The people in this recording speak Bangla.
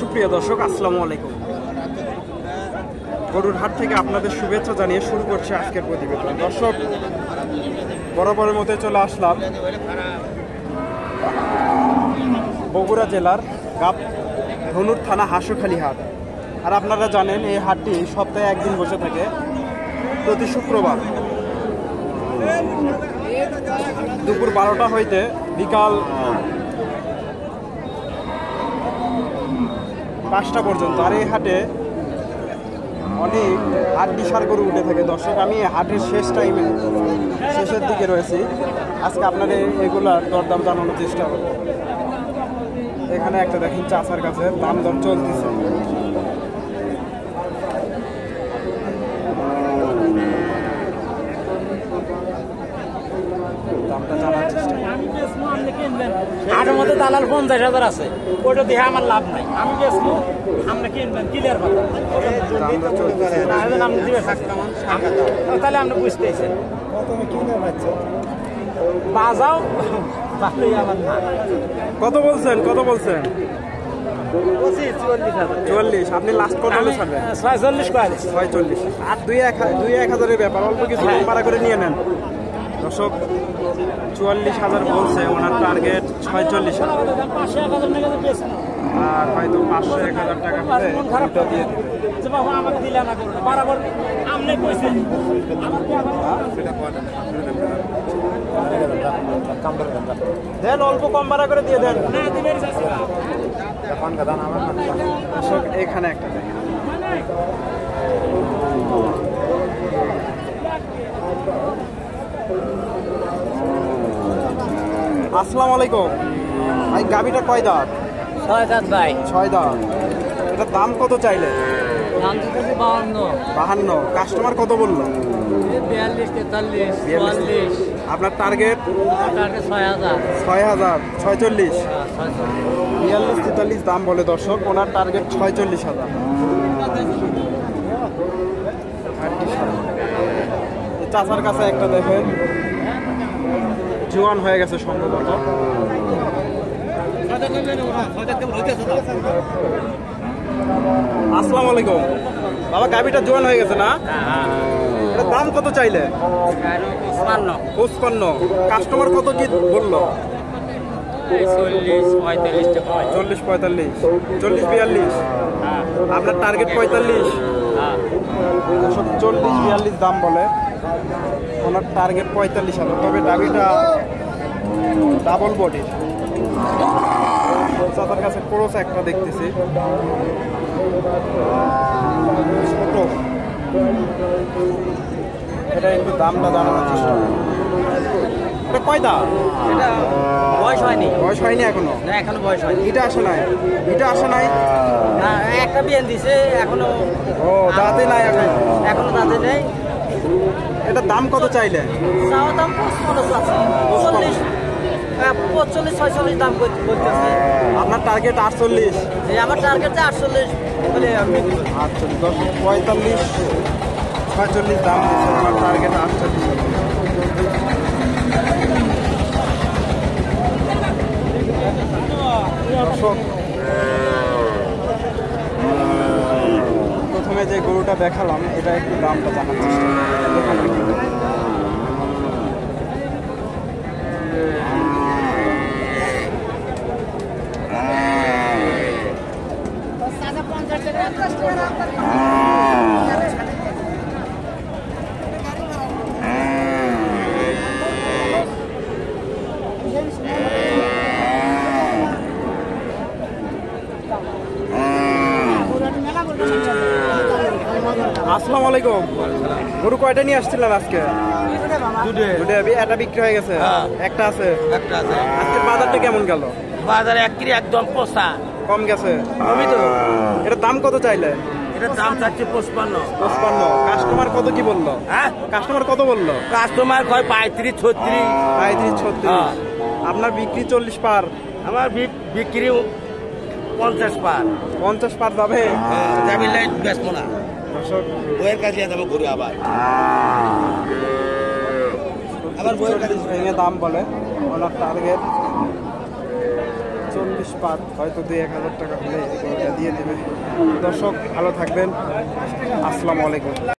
সুপ্রিয় দর্শক, আসসালামু আলাইকুম। গরুর হাট থেকে আপনাদের শুভেচ্ছা জানিয়ে শুরু করছে আজকের প্রতিবেদন। দর্শক, বরাবরের মধ্যে চলে আসলাম বগুড়া জেলার ধনুর থানা হাঁসখালী হাট। আর আপনারা জানেন এই হাটটি সপ্তাহে একদিন বসে থাকে, প্রতি শুক্রবার দুপুর 12টা হইতে বিকাল 5টা পর্যন্ত। আর এই হাটে অনেক বিশাল গরু উঠে থাকে। দর্শক, আমি হাটের শেষের দিকে রয়েছি। আজকে আপনাদের এগুলার দরদাম জানানোর চেষ্টা করব। এখানে একটা দেখেন চাচার কাছে দাম দর চলতেছে। দামটা জানার চেষ্টা হাটের মধ্যে দালাল 50,000 আছে, ওইটা দেখে আমার লাভ নাই। আমি বেশি আমরা কিনবেন ক্লিয়ার কথা, আপনি দিবে তাহলে আপনি বুঝতেছেন বাজাও বাকি আমার না। কত বলছেন? 44। আপনি লাস্ট কত হলে ছাড়বেন? 46। আর 2-1,000 ব্যাপার, অল্প কিছু ভাড়া করে নিয়ে নেন। দর্শক, 44,000 বলছে, ওনার টার্গেট 46,000। আর হয়তো 500-1,000 টাকা করে দিয়ে দেন, অল্প কম ভাড়া করে দিয়ে দেন। দর্শক, এখানে একটা দেখেন, আসসালামু আলাইকুম ভাই। গাবিটা কয় দাঁত? 6 দাঁত ভাই। 6 দাঁত। এটার দাম কত চাইলে? দাম তো 52। কাস্টমার কত বললো? 42, 43, 44। আপনার টার্গেট? 6,000। 6,000। 46। 42, 43 দাম বলে দর্শক, ওনার টার্গেট 46,000। চাচার কাছে একটা দেখেন, জোয়ান হয়ে গেছে সম্ভবত। আসসালামু আলাইকুম বাবা। গাবিটা জোয়ান হয়ে গেছে না? এটার দাম কত চাইলে? 55। কাস্টমার কত কি বললো? 40, 45 টাকা। 40, 45, 40, 42। আপনার টার্গেট 45। 40, 42 দাম বলে, ওনার টার্গেট 45,000। তবে গাবিটা ডাবল বডির। চাচার কাছে ক্রস একটা দেখতেছি, ছোট। এটা একটু দামটা জানানোর চেষ্টা করুন। এটা কয় দাঁত? এটা বয়স হয়নি। বয়স হয়নি এখনো? না, এখনো বয়স হয়নি। এটা আসে নাই? না, একটা বিয়ান দিছে, এখনো। ও, দাঁতে নাই এখনো দাঁতে নেই। এটার দাম কত চাইলে? চাওয়া দাম 55 আছে। 45, 46 দাম বলতেছে। আপনার টার্গেট 48? আমার টার্গেট 48 বলে আমি 48। 45, 46 দাম দিচ্ছে, আমার টার্গেট 48। দর্শক, প্রথমে যে গরুটা দেখালাম, এটা একটু দামটা জানার চেষ্টা করি। আসসালামু আলাইকুম। গরু কয়টা নিয়ে আসছিলেন আজকে? দুটো। একটা বিক্রি হয়ে গেছে, একটা আছে। আজকে বাজারটা কেমন গেল? বাজারে একদম পোষা কম গেছে। আমি তো এটার দাম কত চাইলে? এটার দাম চাচ্ছি 55। কাস্টমার কত কি বললো? কাস্টমার কত বললো? কাস্টমার কয় 35, 36। 35, 36। আপনার বিক্রি 40 পার? আমার বিক্রি 50 পার। 50 পার যাবে? যাবি লাইট বেচবো না। বইয়ের কাছে যাবো ঘুরে আবার বইয়ের কাছে ভেঙে দাম বলে, ওনার টার্গেট 40 পাত, হয়তো 2-1000 টাকা হলে এটা দিয়ে দেবে। দর্শক ভালো থাকবেন, আসসালামু আলাইকুম।